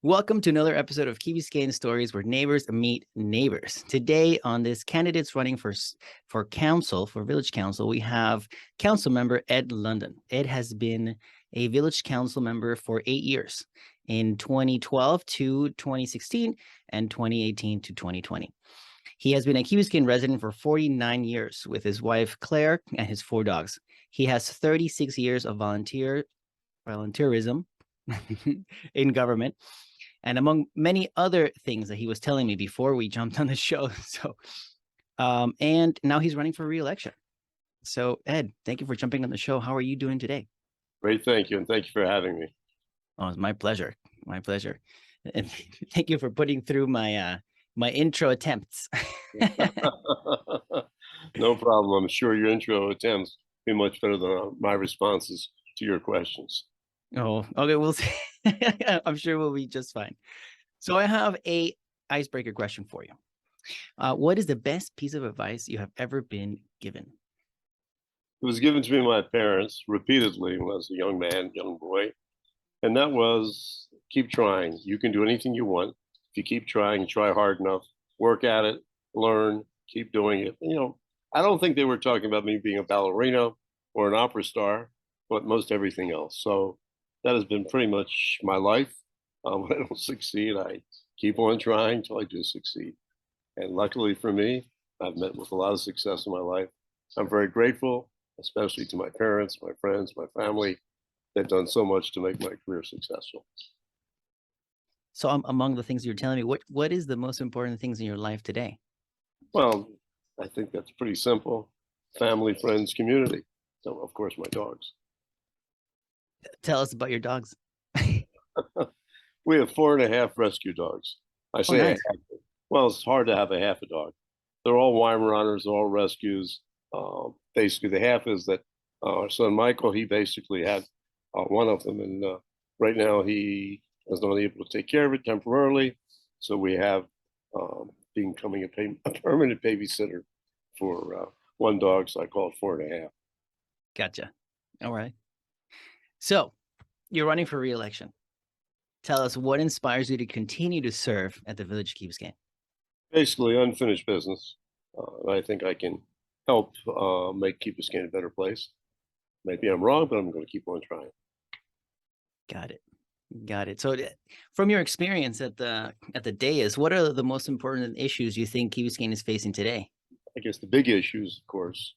Welcome to another episode of Biscayne Stories, where neighbors meet neighbors. Today, on this candidates running for council, for village council, we have Councilmember Ed London. Ed has been a village council member for 8 years, in 2012 to 2016 and 2018 to 2020. He has been a Key Biscayne resident for 49 years with his wife Claire and his 4 dogs. He has 36 years of volunteerism in government, and among many other things that he was telling me before we jumped on the show. And now he's running for re-election. So Ed, thank you for jumping on the show. How are you doing today? Great, thank you, and thank you for having me. Oh, it's my pleasure. My pleasure. And thank you for putting through my my intro attempts. No problem. I'm sure your intro attempts be much better than my responses to your questions. Oh, okay. We'll see. I'm sure we'll be just fine. So I have a icebreaker question for you. What is the best piece of advice you have ever been given? It was given to me by my parents repeatedly when I was a young man, young boy, and that was keep trying. You can do anything you want if you keep trying, try hard enough, work at it, learn, keep doing it. I don't think they were talking about me being a ballerina or an opera star, but most everything else. So that has been pretty much my life. When I don't succeed, I keep on trying until I do succeed. And luckily for me, I've met with a lot of success in my life. I'm very grateful, especially to my parents, my friends, my family. They've done so much to make my career successful. So among the things you're telling me, what is the most important things in your life today? Well, I think that's pretty simple. Family, friends, community. So, of course, my dogs. Tell us about your dogs. We have 4.5 rescue dogs. I Oh, say a nice. half. Well, it's hard to have a half a dog. They're all Weimaraners, all rescues. Basically, the half is that our son Michael, he basically had one of them, and right now he is not able to take care of it temporarily. So we have becoming a permanent babysitter for one dog. So I call it 4.5. Gotcha. All right. So you're running for re-election. Tell us what inspires you to continue to serve at the Village Key Biscayne. Basically, unfinished business. And I think I can help make Key Biscayne a better place. Maybe I'm wrong, but I'm going to keep on trying. Got it. Got it. So from your experience at the dais, what are the most important issues you think Key Biscayne is facing today? I guess the big issues, of course,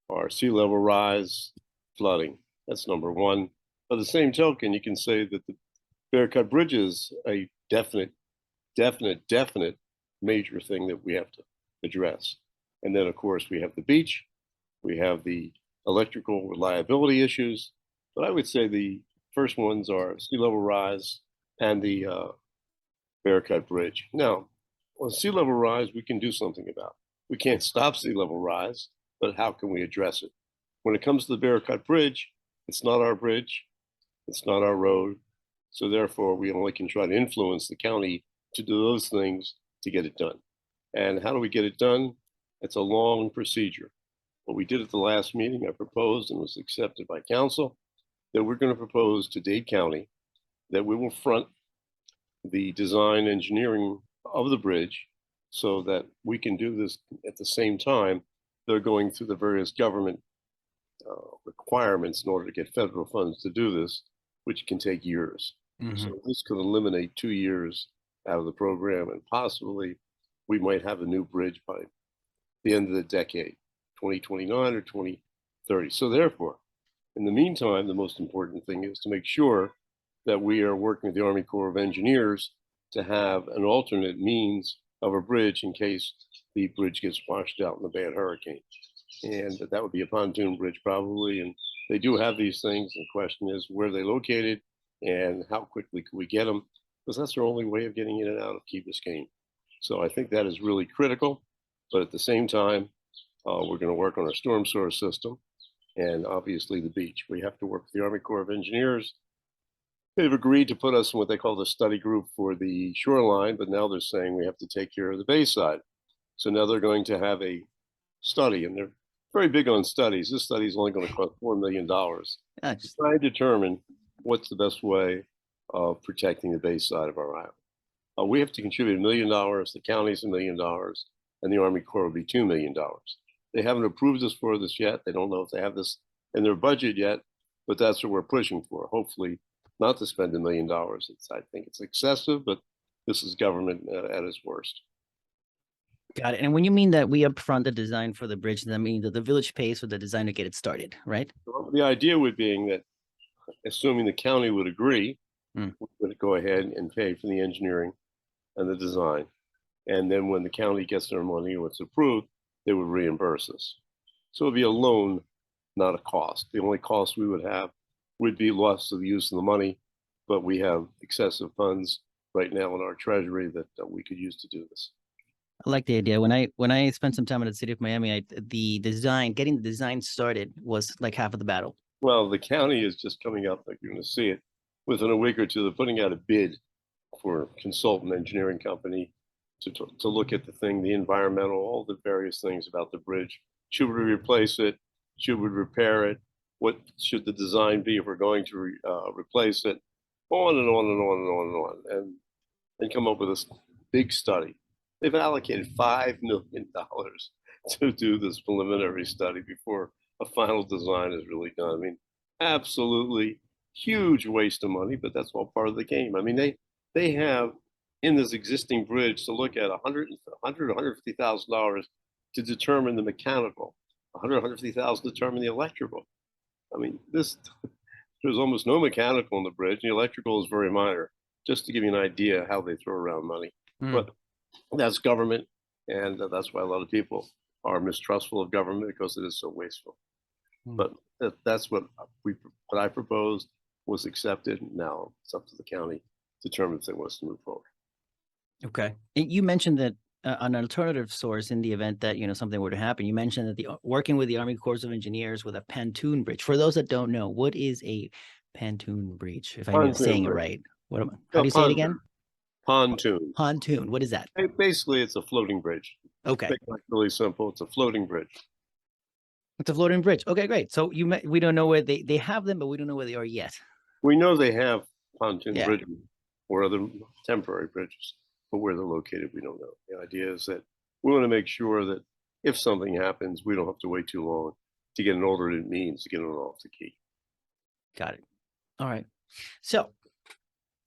are sea level rise, flooding. That's number one. By the same token, you can say that the Bear Cut Bridge is a definite major thing that we have to address. And then, of course, we have the beach, we have the electrical reliability issues. But I would say the first ones are sea level rise and the Bear Cut Bridge. Now, on sea level rise, we can do something about. We can't stop sea level rise, but how can we address it? When it comes to the Bear Cut Bridge, it's not our bridge, it's not our road. So therefore, we only can try to influence the county to do those things to get it done. And how do we get it done? It's a long procedure. What we did at the last meeting, I proposed and was accepted by council that we're going to propose to Dade County that we will front the design engineering of the bridge so that we can do this at the same time they're going through the various government requirements in order to get federal funds to do this, which can take years. So this could eliminate 2 years out of the program, and possibly we might have a new bridge by the end of the decade, 2029 or 2030. So therefore, in the meantime, the most important thing is to make sure that we are working with the Army Corps of Engineers to have an alternate means of a bridge in case the bridge gets washed out in a bad hurricane. And that would be a pontoon bridge probably. And they do have these things. The question is where they located and how quickly could we get them? Because that's our only way of getting in and out of Key Biscayne. So I think that is really critical. But at the same time, we're going to work on our storm sewer system and obviously the beach. We have to work with the Army Corps of Engineers. They've agreed to put us in what they call the study group for the shoreline, but now they're saying we have to take care of the bayside. So now they're going to have a study, and they're very big on studies. This study is only going to cost $4 million to Just try and determine what's the best way of protecting the base side of our island. We have to contribute $1 million, the county's $1 million, and the Army Corps will be $2 million. They haven't approved us for this yet. They don't know if they have this in their budget yet, but that's what we're pushing for. Hopefully not to spend $1 million. I think it's excessive, but this is government at its worst. Got it. And when you mean that we upfront the design for the bridge, that means that the village pays for the design to get it started, right? Well, the idea would be that, assuming the county would agree, we would go ahead and pay for the engineering and the design. And then when the county gets their money or it's approved, they would reimburse us. So it'd be a loan, not a cost. The only cost we would have would be loss of the use of the money, but we have excessive funds right now in our treasury that we could use to do this. I like the idea. When I spent some time in the city of Miami, getting the design started was like half of the battle. Well, the county is just coming up, like you're going to see it, within a week or two. They're putting out a bid for a consultant engineering company to look at the thing, the environmental, all the various things about the bridge. Should we replace it? Should we repair it? What should the design be if we're going to replace it? On and on and on and on and on, and come up with this big study. They've allocated $5 million to do this preliminary study before a final design is really done. I mean, absolutely huge waste of money, but that's all part of the game. I mean, they have in this existing bridge to look at $150,000 to determine the mechanical, $150,000 to determine the electrical. I mean, there's almost no mechanical in the bridge. The electrical is very minor, just to give you an idea how they throw around money. But that's government, and that's why a lot of people are mistrustful of government, because it is so wasteful. But that's what I proposed was accepted. Now it's up to the county to determine if they want us to move forward. Okay. And you mentioned that an alternative source in the event that, something were to happen. You mentioned that working with the Army Corps of Engineers with a pontoon bridge. For those that don't know, what is a pontoon bridge? If I'm saying it right. How do you say it again? Pontoon. Pontoon. What is that? Basically, it's a floating bridge. Okay. Make it really simple. It's a floating bridge. It's a floating bridge. Okay, great. So we don't know where they have them, but we don't know where they are yet. We know they have pontoon bridges or other temporary bridges, but where they're located, we don't know. The idea is that we want to make sure that if something happens, we don't have to wait too long to get an alternate means to get it off the key. Got it. All right. So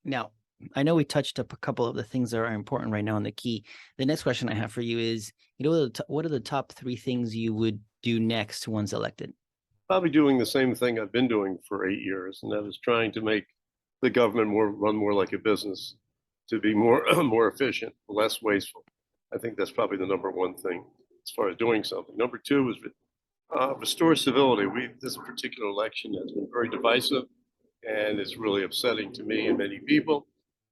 now, I know we touched up a couple of the things that are important right now on the key. The next question I have for you is, what are the top 3 things you would do next once elected? Probably doing the same thing I've been doing for 8 years, and that is trying to make the government run more like a business, to be more efficient, less wasteful. I think that's probably the number 1 thing as far as doing something. Number 2 is restore civility. This particular election has been very divisive, and it's really upsetting to me and many people,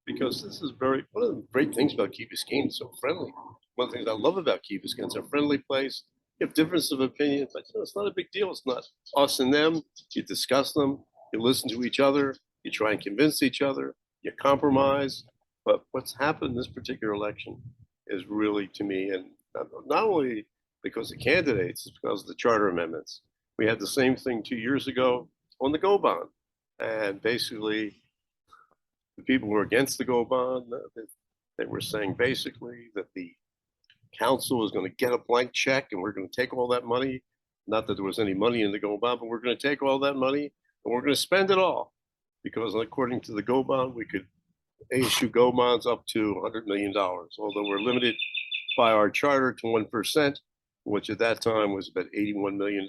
because this is one of the great things about Key Biscayne. It's so friendly. One of the things I love about Key Biscayne, it's a friendly place. You have differences of opinion. It's not a big deal. It's not us and them. You discuss them. You listen to each other. You try and convince each other. You compromise. But what's happened in this particular election is really, to me, and not only because of candidates, it's because of the charter amendments. We had the same thing 2 years ago on the GO bond. And basically, the people who were against the GO bond, they were saying basically that the council is going to get a blank check and we're going to take all that money. Not that there was any money in the GO bond, but we're going to take all that money and we're going to spend it all. Because according to the GO bond, we could issue GO bonds up to $100 million, although we're limited by our charter to 1%, which at that time was about $81 million.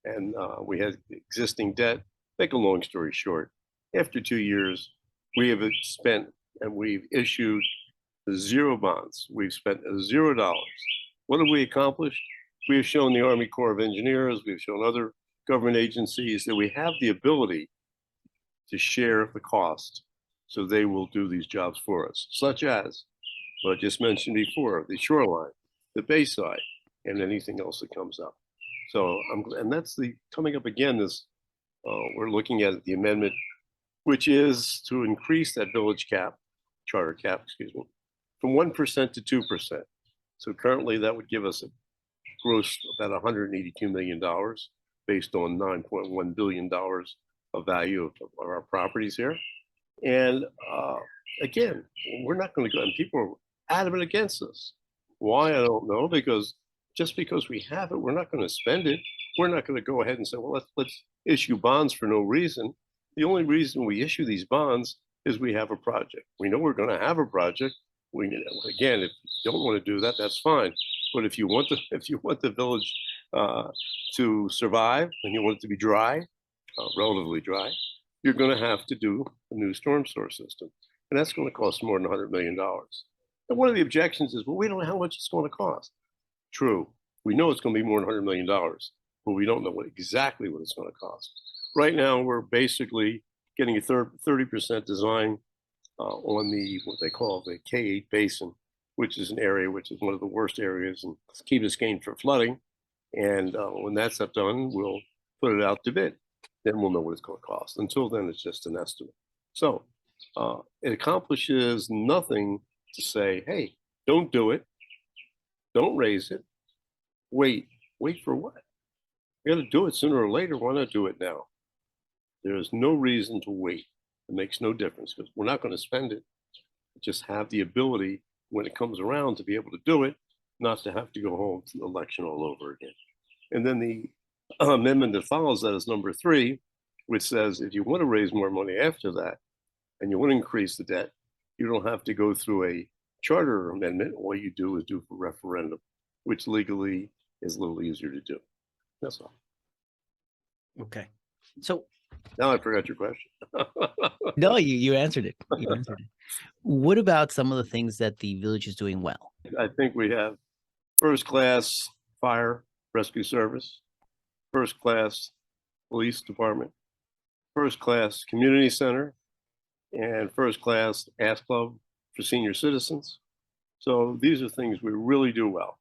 And we had existing debt. Make a long story short, after 2 years, we have spent and we've issued 0 bonds. We've spent $0. What have we accomplished? We have shown the Army Corps of Engineers, we've shown other government agencies that we have the ability to share the cost, so they will do these jobs for us, such as what I just mentioned before, the shoreline, the bayside, and anything else that comes up. So, and that's coming up again, we're looking at the amendment, which is to increase that village cap, charter cap, from 1% to 2%. So currently that would give us a gross about $182 million based on $9.1 billion of value of our properties here. And again, we're not going to go, and people are adamant against this. Why? I don't know, because just because we have it, we're not going to spend it. We're not going to go ahead and say, well, let's issue bonds for no reason. The only reason we issue these bonds is we have a project. We know we're going to have a project. We again, if you don't want to do that, that's fine. But if you want the village to survive and you want it to be dry, relatively dry, you're going to have to do a new storm sewer system, and that's going to cost more than $100 million. And one of the objections is, well, we don't know how much it's going to cost. True, we know it's going to be more than $100 million, but we don't know exactly what it's going to cost. Right now, we're basically getting a 30% design on what they call the K8 basin, which is an area which is one of the worst areas in Key Biscayne for flooding. And when that's done, we'll put it out to bid. Then we'll know what it's going to cost. Until then, it's just an estimate. So it accomplishes nothing to say, hey, don't do it. Don't raise it. Wait for what? You got to do it sooner or later. Why not do it now? There is no reason to wait. It makes no difference because we're not going to spend it. Just have the ability when it comes around to be able to do it, not to have to go home to the election all over again. And then the amendment that follows that is number 3, which says if you want to raise more money after that and you want to increase the debt, you don't have to go through a charter amendment. All you do is do for referendum, which legally is a little easier to do. That's all. Okay. So now I forgot your question. No, you answered it. You answered it. What about some of the things that the village is doing well? I think we have first-class fire rescue service, first-class police department, first-class community center, and first-class Ask Club for senior citizens. So these are things we really do well.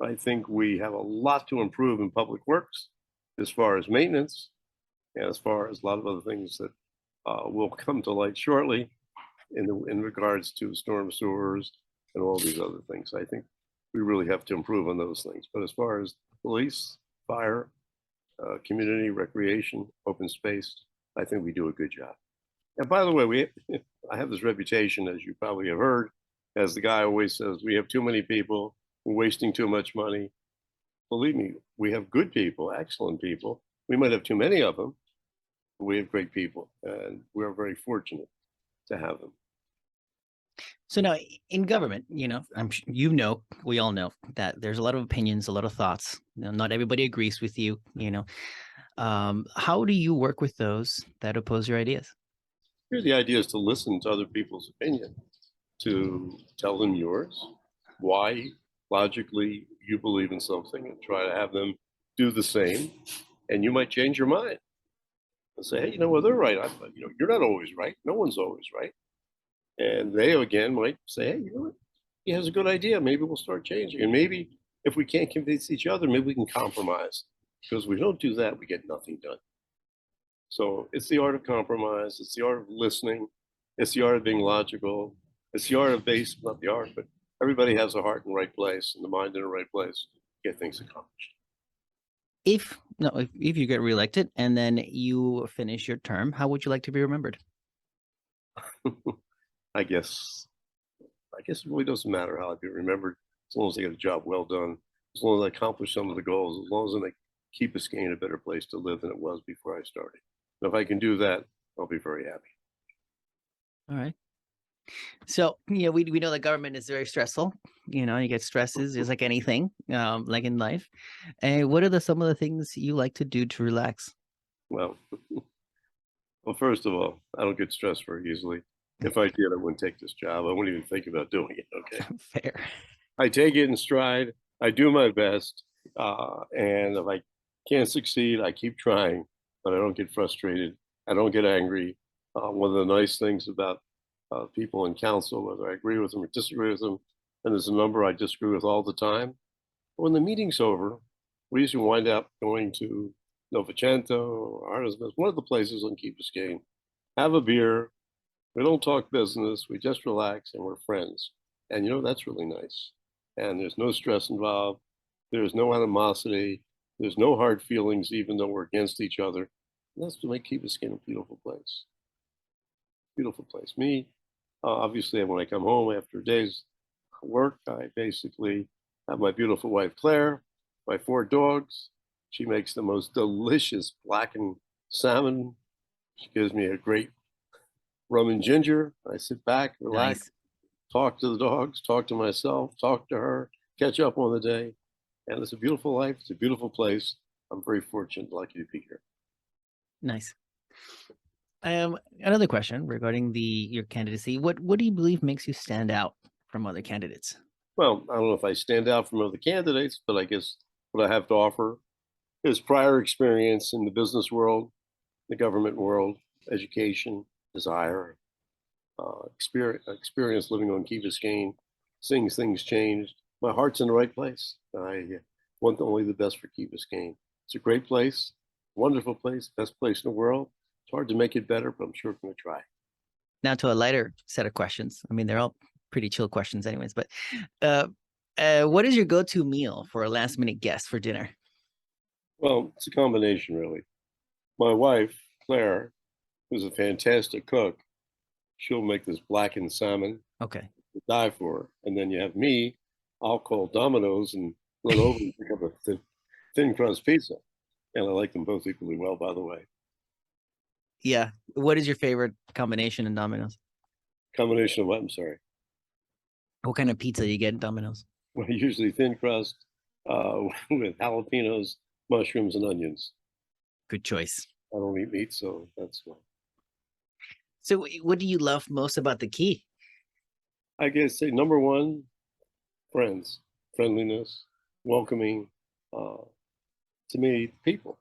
I think we have a lot to improve in public works as far as maintenance and as far as a lot of other things that will come to light shortly in regards to storm sewers and all these other things. I think we really have to improve on those things. But as far as police, fire, community, recreation, open space, I think we do a good job. And by the way, I have this reputation, as you probably have heard, as the guy always says, we have too many people, we're wasting too much money. Believe me, we have good people, excellent people. We might have too many of them, but we have great people, and we're very fortunate to have them. So now in government, we all know that there's a lot of opinions, a lot of thoughts. Not everybody agrees with you, How do you work with those that oppose your ideas? Here, the idea is to listen to other people's opinion, to tell them yours, why logically you believe in something, and try to have them do the same. And you might change your mind and say, hey, well, they're right. You're not always right. No one's always right. And they again might say, hey, what? He has a good idea. Maybe we'll start changing. And maybe if we can't convince each other, maybe we can compromise. Because if we don't do that, we get nothing done. So it's the art of compromise. It's the art of listening. It's the art of being logical. It's the art of not the art, but everybody has a heart in the right place and the mind in the right place to get things accomplished. If you get reelected and then you finish your term, how would you like to be remembered? I guess it really doesn't matter how I be remembered, as long as I get a job well done, as long as I accomplish some of the goals, as long as I keep Biscayne a better place to live than it was before I started. And if I can do that, I'll be very happy. All right. So, we know that government is very stressful. You get stresses just like anything, like in life. And what are some of the things you like to do to relax? Well, first of all, I don't get stressed very easily. If I did, I wouldn't take this job. I wouldn't even think about doing it. Okay. Fair. I take it in stride. I do my best. And if I can't succeed, I keep trying, but I don't get frustrated. I don't get angry. One of the nice things about people in council, whether I agree with them or disagree with them, and there's a number I disagree with all the time. When the meeting's over, we usually wind up going to Novecento or Artismus, one of the places on Key Biscayne, have a beer. We don't talk business. We just relax and we're friends. And that's really nice. And there's no stress involved. There's no animosity. There's no hard feelings, even though we're against each other. And that's what makes Key Biscayne a beautiful place. Beautiful place. Me, obviously, when I come home after days of work, I basically have my beautiful wife, Claire, my 4 dogs. She makes the most delicious blackened salmon. She gives me a great rum and ginger. I sit back, relax, Nice. talk to the dogs, talk to myself, talk to her, catch up on the day. And it's a beautiful life. It's a beautiful place. I'm very fortunate, lucky to be here. Nice. Another question regarding your candidacy. What do you believe makes you stand out from other candidates? Well, I don't know if I stand out from other candidates, but I guess what I have to offer is prior experience in the business world, the government world, education, desire, experience living on Key Biscayne, seeing things change. My heart's in the right place. I want only the best for Key Biscayne. It's a great place, wonderful place, best place in the world. It's hard to make it better, but I'm sure I'm going to try. Now to a lighter set of questions. I mean, they're all pretty chill questions anyways, but what is your go-to meal for a last minute guest for dinner? Well, it's a combination, really. My wife, Claire, who's a fantastic cook, she'll make this blackened salmon Okay. to die for. And then you have me, I'll call Domino's and run over and pick up a thin crust pizza. And I like them both equally well, by the way. Yeah. What is your favorite combination in Domino's? Combination of what? I'm sorry. What kind of pizza do you get in Domino's? Well, usually thin crust with jalapenos, mushrooms, and onions. Good choice. I don't eat meat, so that's why. So what do you love most about the Key? I guess say number one, friends, friendliness, welcoming. To me, people.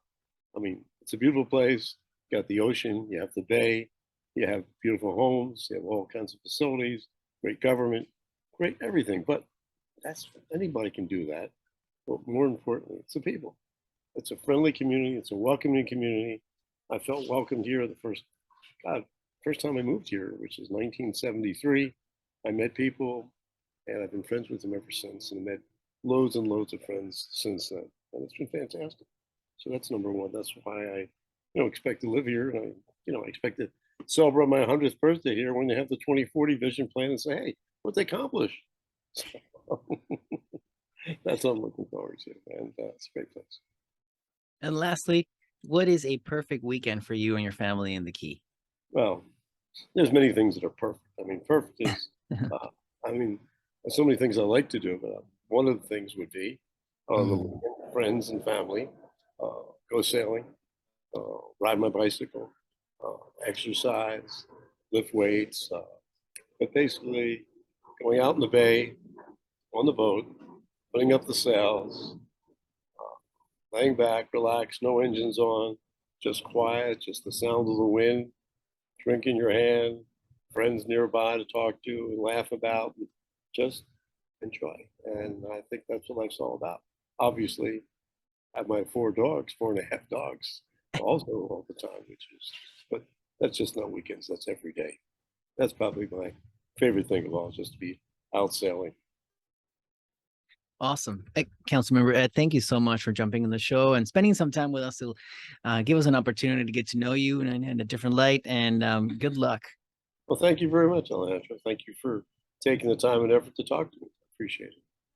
I mean, it's a beautiful place. You got the ocean, you have the bay, you have beautiful homes, you have all kinds of facilities, great government, great everything. But that's anybody can do that. But more importantly, it's the people. It's a friendly community. It's a welcoming community. I felt welcomed here first time I moved here, which is 1973. I met people, and I've been friends with them ever since, and met loads and loads of friends since then, and it's been fantastic. So that's number one. That's why I, expect to live here, and I expect to celebrate my 100th birthday here when they have the 2040 vision plan and say, hey, what they accomplished. So, that's what I'm looking forward to, and it's a great place. And lastly, what is a perfect weekend for you and your family in the Key? Well, there's many things that are perfect. I mean, perfect is, uh, I mean, there's so many things I like to do, but one of the things would be on the weekend, friends and family, go sailing, ride my bicycle, exercise, lift weights, but basically going out in the bay on the boat, putting up the sails, laying back, relax, no engines on, just quiet, just the sound of the wind, drink in your hand, friends nearby to talk to and laugh about, and just enjoy. And I think that's what life's all about. Obviously, I have my 4 dogs, 4.5 dogs, also all the time, but that's just not weekends, that's every day. That's probably my favorite thing of all, just to be out sailing. Awesome. Councilmember Ed, thank you so much for jumping on the show and spending some time with us to give us an opportunity to get to know you in a different light. And good luck. Well, thank you very much, Alejandro. Thank you for taking the time and effort to talk to me. I appreciate it.